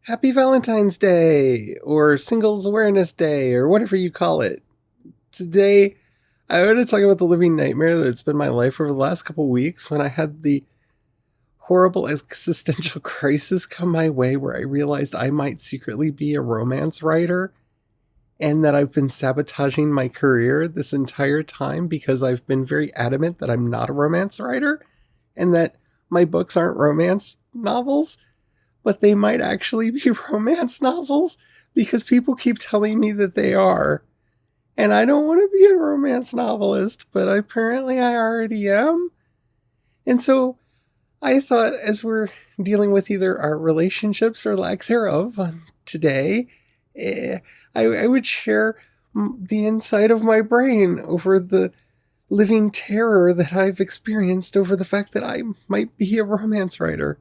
Happy Valentine's Day, or Singles Awareness Day, or whatever you call it. Today, I want to talk about the living nightmare that's been my life over the last couple weeks when I had the horrible existential crisis come my way where I realized I might secretly be a romance writer and that I've been sabotaging my career this entire time because I've been very adamant that I'm not a romance writer and that my books aren't romance novels, but they might actually be romance novels because people keep telling me that they are. And I don't want to be a romance novelist, but apparently I already am. And so I thought, as we're dealing with either our relationships or lack thereof today, I would share the inside of my brain over the living terror that I've experienced over the fact that I might be a romance writer.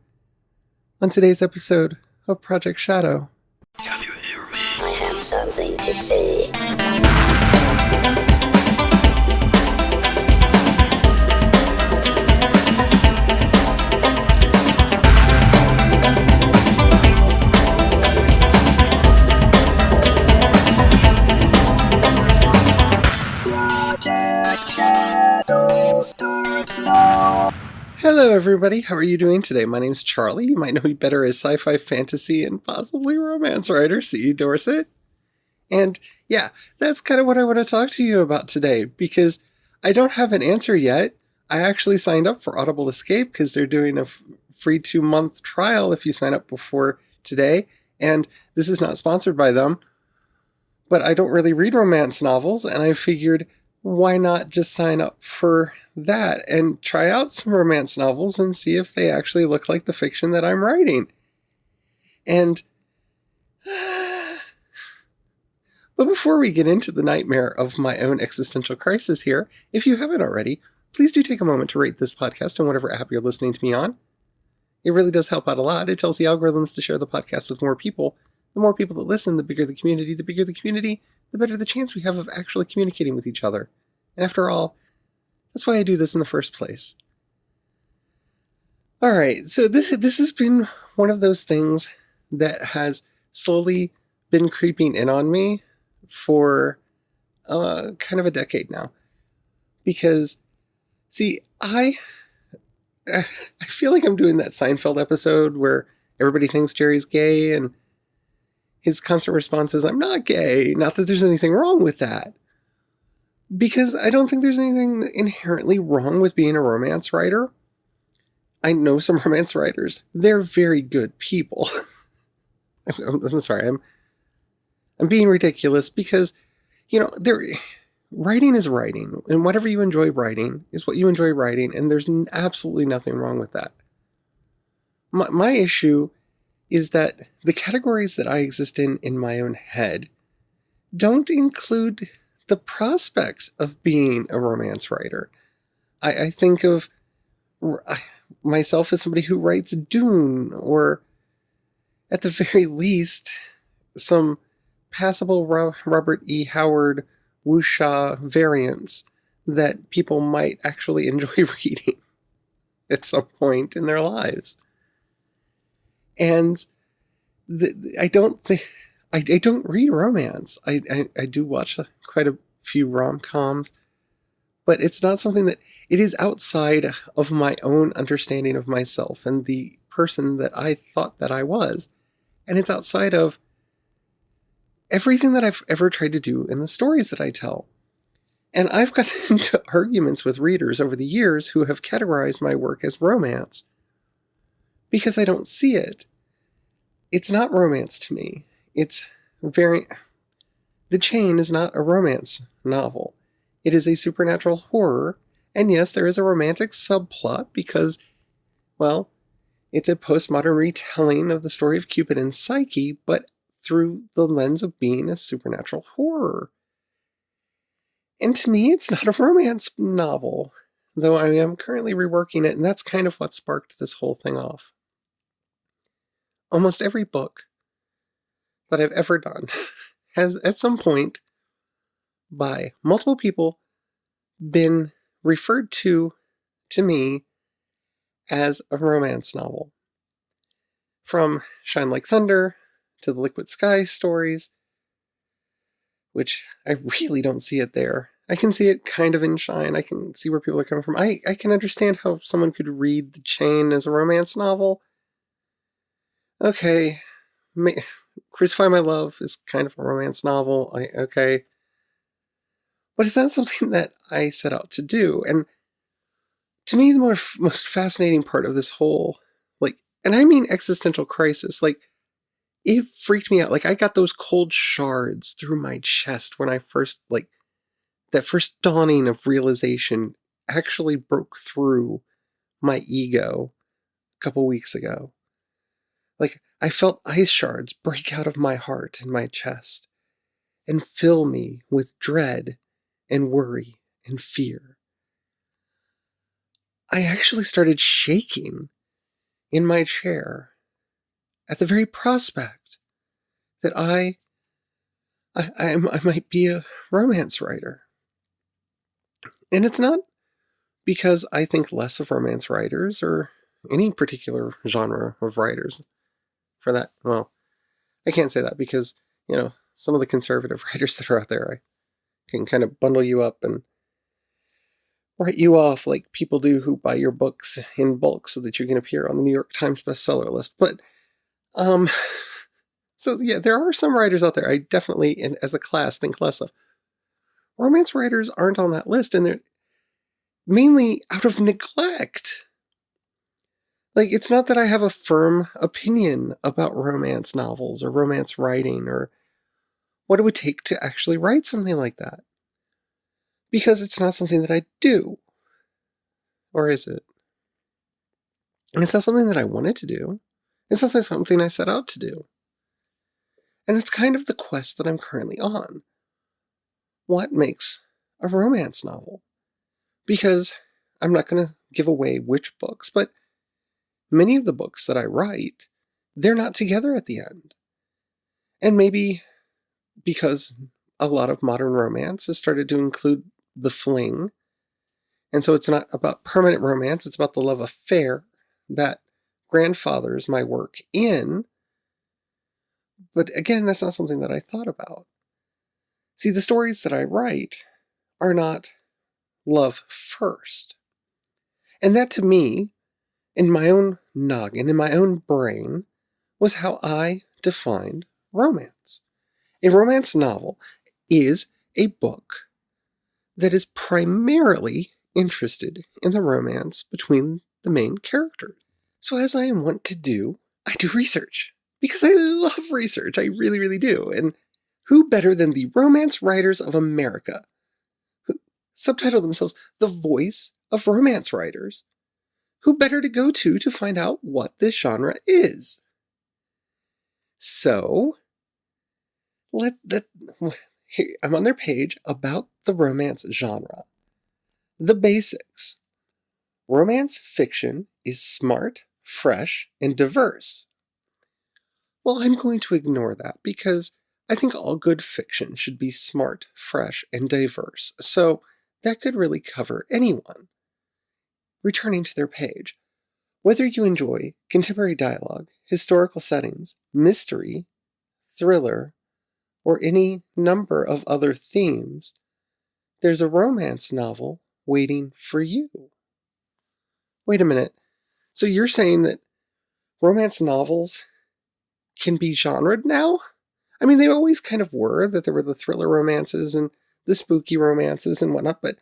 On today's episode of Project Shadow. Can you hear me? I have something to say. Project Shadow starts now. Hello everybody, how are you doing today? My name's Charlie. You might know me better as sci-fi, fantasy, and possibly romance writer C. Dorset. And yeah, that's kind of what I want to talk to you about today, because I don't have an answer yet. I actually signed up for Audible Escape because they're doing a free 2-month trial if you sign up before today, and this is not sponsored by them. But I don't really read romance novels, and I figured, why not just sign up for that and try out some romance novels and see if they actually look like the fiction that I'm writing. And but before we get into the nightmare of my own existential crisis here, if you haven't already, please do take a moment to rate this podcast on whatever app you're listening to me on. It really does help out a lot. It tells the algorithms to share the podcast with more people. The more people that listen, the bigger the community. The bigger the community, the better the chance we have of actually communicating with each other. And after all, that's why I do this in the first place. Alright, so this has been one of those things that has slowly been creeping in on me for kind of a decade now. Because, see, I feel like I'm doing that Seinfeld episode where everybody thinks Jerry's gay and his constant response is, I'm not gay. Not that there's anything wrong with that. Because I don't think there's anything inherently wrong with being a romance writer. I know some romance writers. They're very good people. I'm sorry, I'm being ridiculous because, writing is writing. And whatever you enjoy writing is what you enjoy writing. And there's absolutely nothing wrong with that. My issue is that the categories that I exist in my own head don't include the prospect of being a romance writer. I think of myself as somebody who writes Dune, or at the very least, some passable Robert E. Howard wuxia variants that people might actually enjoy reading at some point in their lives. And I don't read romance. I do watch quite a few rom-coms, but it's not something that, it is outside of my own understanding of myself and the person that I thought that I was. And it's outside of everything that I've ever tried to do in the stories that I tell. And I've gotten into arguments with readers over the years who have categorized my work as romance because I don't see it. It's not romance to me. The Chain is not a romance novel. It is a supernatural horror, and yes, there is a romantic subplot because, well, it's a postmodern retelling of the story of Cupid and Psyche, but through the lens of being a supernatural horror. And to me, it's not a romance novel, though I am currently reworking it, and that's kind of what sparked this whole thing off. Almost every book that I've ever done has, at some point, by multiple people, been referred to me as a romance novel. From Shine Like Thunder, to the Liquid Sky stories, which I really don't see it there. I can see it kind of in Shine. I can see where people are coming from. I can understand how someone could read The Chain as a romance novel. Okay, Crucify My Love is kind of a romance novel. Okay. But it's not something that I set out to do. And to me, the most fascinating part of this whole, and I mean existential crisis, it freaked me out. I got those cold shards through my chest when I first, that first dawning of realization actually broke through my ego a couple weeks ago. I felt ice shards break out of my heart and my chest and fill me with dread and worry and fear. I actually started shaking in my chair at the very prospect that I might be a romance writer. And it's not because I think less of romance writers or any particular genre of writers for that. Well, I can't say that because, some of the conservative writers that are out there, I can kind of bundle you up and write you off like people do who buy your books in bulk so that you can appear on the New York Times bestseller list. But, so yeah, there are some writers out there I definitely, as a class, think less of. Romance writers aren't on that list, and they're mainly out of neglect. It's not that I have a firm opinion about romance novels or romance writing or what it would take to actually write something like that. Because it's not something that I do. Or is it? And it's not something that I wanted to do. It's not something I set out to do. And it's kind of the quest that I'm currently on. What makes a romance novel? Because I'm not going to give away which books, but many of the books that I write, they're not together at the end. And maybe because a lot of modern romance has started to include the fling, and so it's not about permanent romance, it's about the love affair that grandfathers my work in. But again, that's not something that I thought about. See, the stories that I write are not love first. And that to me, in my own noggin, in my own brain, was how I defined romance. A romance novel is a book that is primarily interested in the romance between the main characters. So as I am wont to do, I do research. Because I love research, I really, really do. And who better than the romance writers of America, who subtitle themselves the voice of romance writers? Who better to go to find out what this genre is? So, here, I'm on their page about the romance genre. The basics. Romance fiction is smart, fresh, and diverse. Well, I'm going to ignore that because I think all good fiction should be smart, fresh, and diverse. So that could really cover anyone. Returning to their page. Whether you enjoy contemporary dialogue, historical settings, mystery, thriller, or any number of other themes, there's a romance novel waiting for you. Wait a minute. So you're saying that romance novels can be genred now? I mean, they always kind of were, that there were the thriller romances and the spooky romances and whatnot, but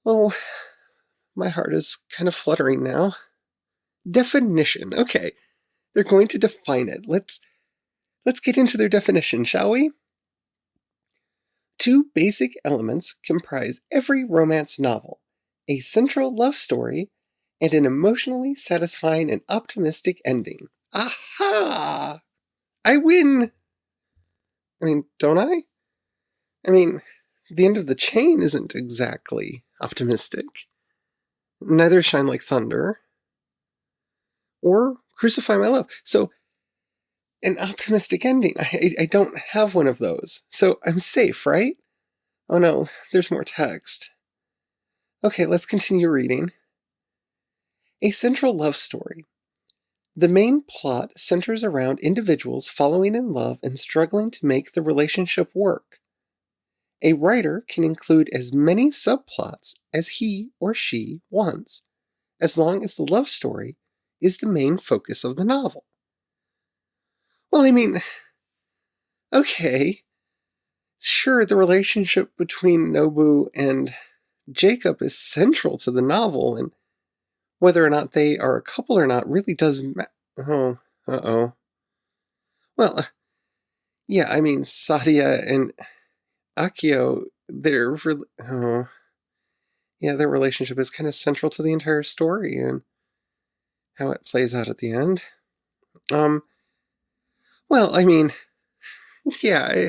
oh, my heart is kind of fluttering now. Definition. Okay, they're going to define it. Let's get into their definition, shall we? Two basic elements comprise every romance novel: a central love story and an emotionally satisfying and optimistic ending. Aha! I win! I mean, don't I? I mean, the end of The Chain isn't exactly optimistic. Neither is Shine Like Thunder. Or Crucify My Love. So, an optimistic ending. I don't have one of those. So I'm safe, right? Oh no, there's more text. Okay, let's continue reading. A central love story. The main plot centers around individuals falling in love and struggling to make the relationship work. A writer can include as many subplots as he or she wants, as long as the love story is the main focus of the novel. Well, okay. Sure, the relationship between Nobu and Jacob is central to the novel, and whether or not they are a couple or not really does matter. Oh, uh-oh. Well, yeah, Sadia and Akio, their relationship is kind of central to the entire story and how it plays out at the end. Well, yeah,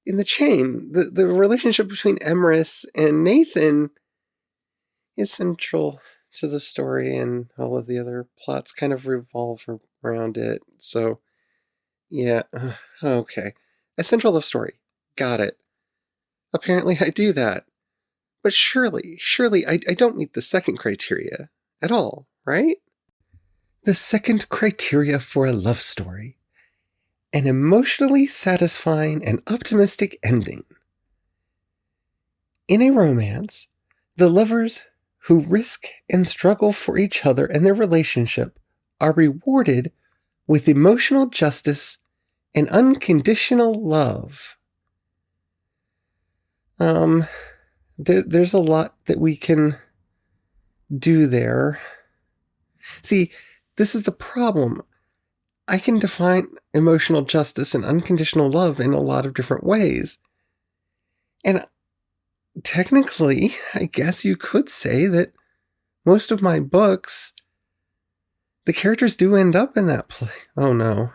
in the chain, the relationship between Emrys and Nathan is central to the story, and all of the other plots kind of revolve around it. So, yeah, okay. A central love story. Got it. Apparently I do that. But surely, I don't meet the second criteria at all, right? The second criteria for a love story: an emotionally satisfying and optimistic ending. In a romance, the lovers who risk and struggle for each other and their relationship are rewarded with emotional justice and unconditional love. There's a lot that we can do there. See, this is the problem. I can define emotional justice and unconditional love in a lot of different ways. And technically, I guess you could say that most of my books, the characters do end up in that place. Oh no.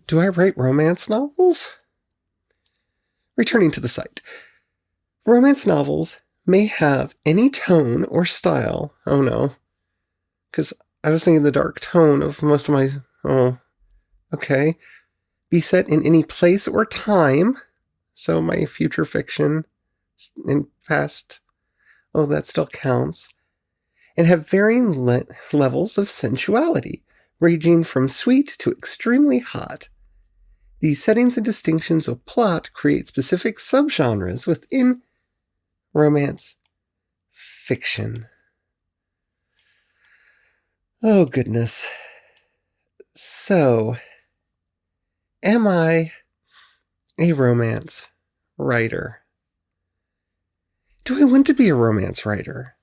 Do I write romance novels? Returning to the site. Romance novels may have any tone or style. Oh no. Because I was thinking the dark tone of most of my... Oh, okay. Be set in any place or time. So my future fiction in past... Oh, that still counts. And have varying levels of sensuality, ranging from sweet to extremely hot. These settings and distinctions of plot create specific subgenres within romance fiction. Oh, goodness. So, am I a romance writer? Do I want to be a romance writer?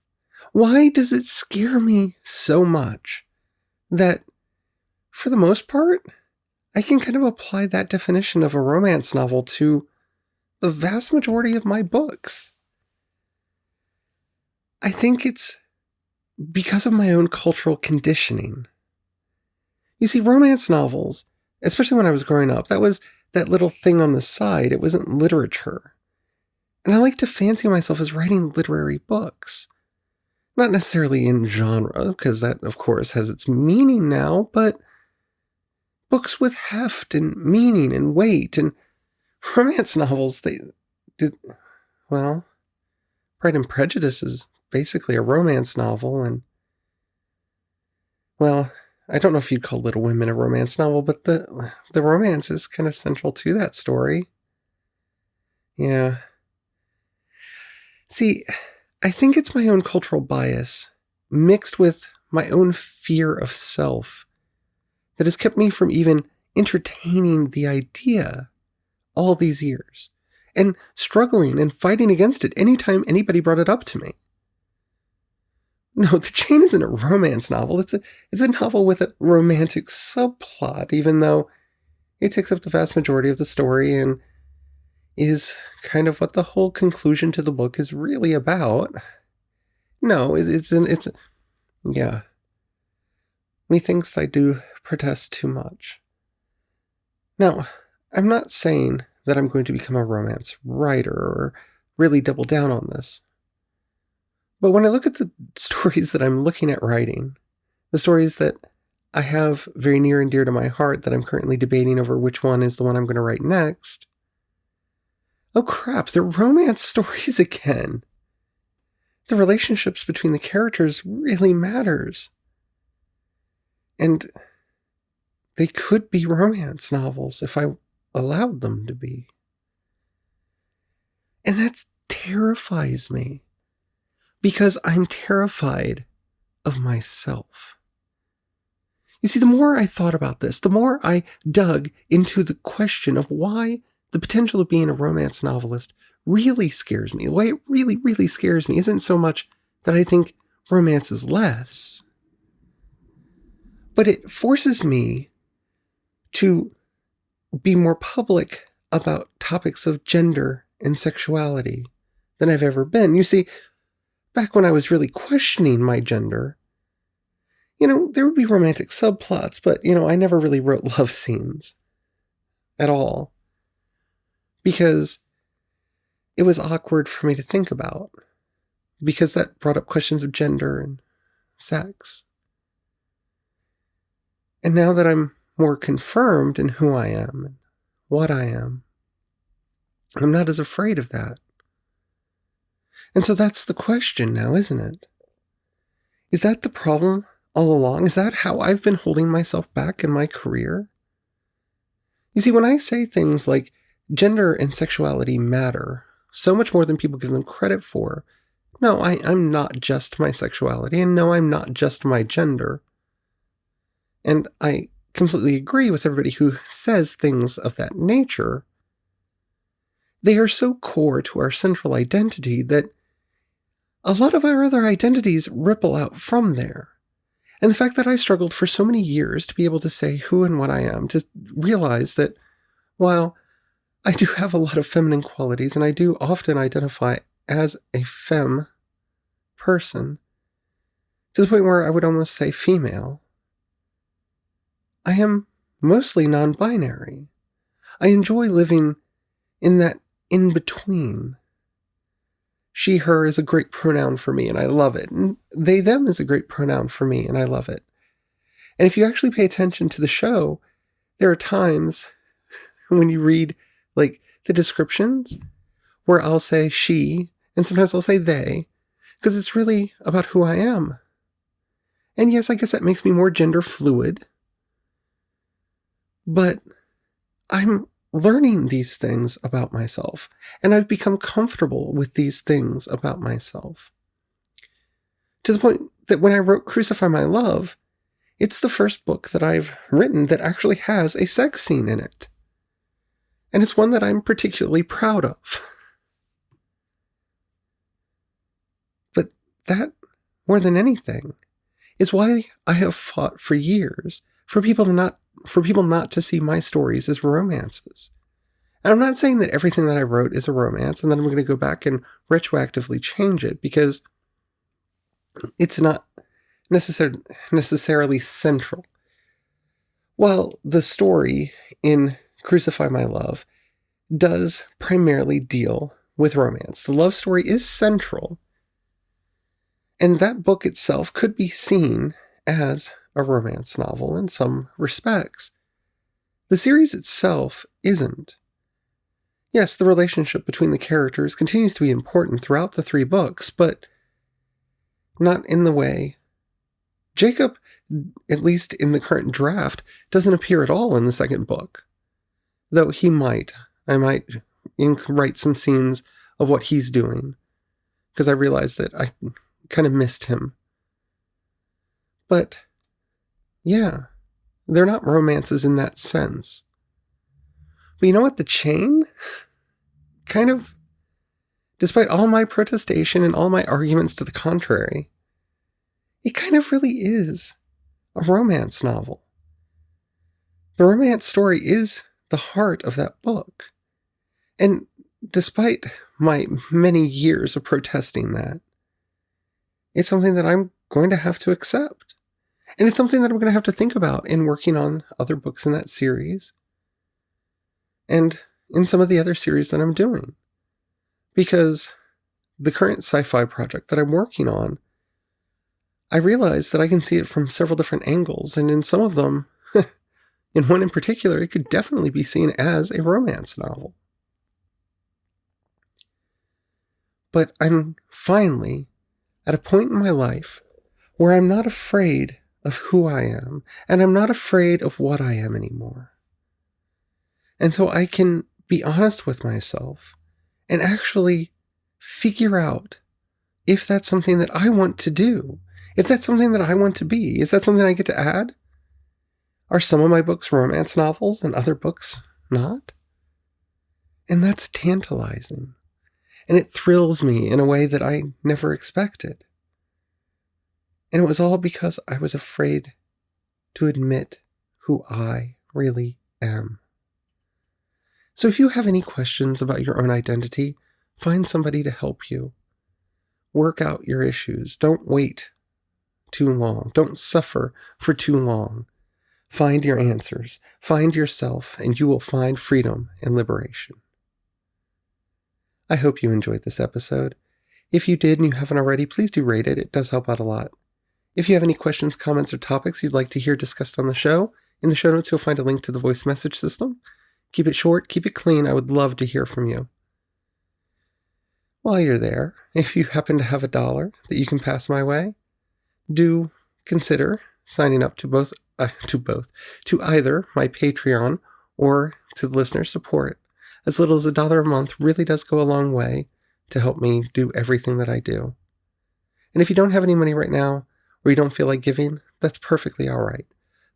Why does it scare me so much that, for the most part, I can kind of apply that definition of a romance novel to the vast majority of my books? I think it's because of my own cultural conditioning. You see, romance novels, especially when I was growing up, that was that little thing on the side. It wasn't literature. And I like to fancy myself as writing literary books. Not necessarily in genre, because that, of course, has its meaning now, but books with heft and meaning and weight. And romance novels, Pride and Prejudice is basically a romance novel, and, well, I don't know if you'd call Little Women a romance novel, but the romance is kind of central to that story. Yeah. See, I think it's my own cultural bias, mixed with my own fear of self, that has kept me from even entertaining the idea all these years, and struggling and fighting against it anytime anybody brought it up to me. No, The Chain isn't a romance novel. It's a novel with a romantic subplot, even though it takes up the vast majority of the story and is kind of what the whole conclusion to the book is really about. No, yeah. Methinks I do protest too much. Now, I'm not saying that I'm going to become a romance writer or really double down on this. But when I look at the stories that I'm looking at writing, the stories that I have very near and dear to my heart that I'm currently debating over which one is the one I'm going to write next, oh crap, they're romance stories again. The relationships between the characters really matters. And they could be romance novels if I allowed them to be. And that terrifies me because I'm terrified of myself. You see, the more I thought about this, the more I dug into the question of why the potential of being a romance novelist really scares me. The way it really, really scares me isn't so much that I think romance is less, but it forces me to be more public about topics of gender and sexuality than I've ever been. You see, back when I was really questioning my gender, there would be romantic subplots, but, I never really wrote love scenes at all because it was awkward for me to think about, because that brought up questions of gender and sex. And now that I'm more confirmed in who I am and what I am, I'm not as afraid of that. And so that's the question now, isn't it? Is that the problem all along? Is that how I've been holding myself back in my career? You see, when I say things like gender and sexuality matter so much more than people give them credit for, no, I'm not just my sexuality, and no, I'm not just my gender. And I completely agree with everybody who says things of that nature. They are so core to our central identity that a lot of our other identities ripple out from there. And the fact that I struggled for so many years to be able to say who and what I am, to realize that while I do have a lot of feminine qualities, and I do often identify as a femme person, to the point where I would almost say female, I am mostly non-binary. I enjoy living in that in-between. She, her is a great pronoun for me, and I love it. And they, them is a great pronoun for me, and I love it. And if you actually pay attention to the show, there are times when you read, the descriptions, where I'll say she, and sometimes I'll say they, because it's really about who I am. And yes, I guess that makes me more gender fluid. But I'm learning these things about myself, and I've become comfortable with these things about myself. To the point that when I wrote Crucify My Love, it's the first book that I've written that actually has a sex scene in it. And it's one that I'm particularly proud of. But that, more than anything, is why I have fought for years for people not to see my stories as romances. And I'm not saying that everything that I wrote is a romance and then I'm going to go back and retroactively change it, because it's not necessarily central. While the story in Crucify My Love does primarily deal with romance, the love story is central, and that book itself could be seen as a romance novel in some respects. The series itself isn't. Yes, the relationship between the characters continues to be important throughout the 3 books, but not in the way. Jacob, at least in the current draft, doesn't appear at all in the 2nd book. Though he might. I might write some scenes of what he's doing, because I realized that I kind of missed him. But yeah, they're not romances in that sense. But you know what? The chain, kind of, despite all my protestation and all my arguments to the contrary, it kind of really is a romance novel. The romance story is the heart of that book. And despite my many years of protesting that, it's something that I'm going to have to accept. And it's something that I'm going to have to think about in working on other books in that series, and in some of the other series that I'm doing. Because the current sci-fi project that I'm working on, I realize that I can see it from several different angles, and in some of them, in one in particular, it could definitely be seen as a romance novel. But I'm finally at a point in my life where I'm not afraid of who I am, and I'm not afraid of what I am anymore. And so I can be honest with myself and actually figure out if that's something that I want to do, if that's something that I want to be. Is that something I get to add? Are some of my books romance novels and other books not? And that's tantalizing. And it thrills me in a way that I never expected. And it was all because I was afraid to admit who I really am. So if you have any questions about your own identity, find somebody to help you. Work out your issues. Don't wait too long. Don't suffer for too long. Find your answers. Find yourself, and you will find freedom and liberation. I hope you enjoyed this episode. If you did and you haven't already, please do rate it. It does help out a lot. If you have any questions, comments, or topics you'd like to hear discussed on the show, in the show notes you'll find a link to the voice message system. Keep it short, keep it clean. I would love to hear from you. While you're there, if you happen to have $1 that you can pass my way, do consider signing up to either my Patreon or to the listener support. As little as $1 a month really does go a long way to help me do everything that I do. And if you don't have any money right now, or you don't feel like giving, that's perfectly all right.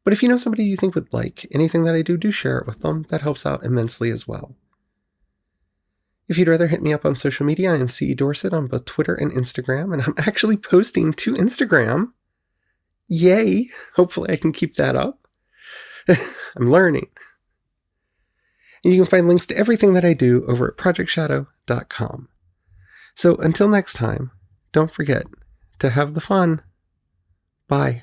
But if you know somebody you think would like anything that I do, do share it with them. That helps out immensely as well. If you'd rather hit me up on social media, I am CE Dorset on both Twitter and Instagram, and I'm actually posting to Instagram. Yay! Hopefully I can keep that up. I'm learning. And you can find links to everything that I do over at projectshadow.com. So until next time, don't forget to have the fun. Bye.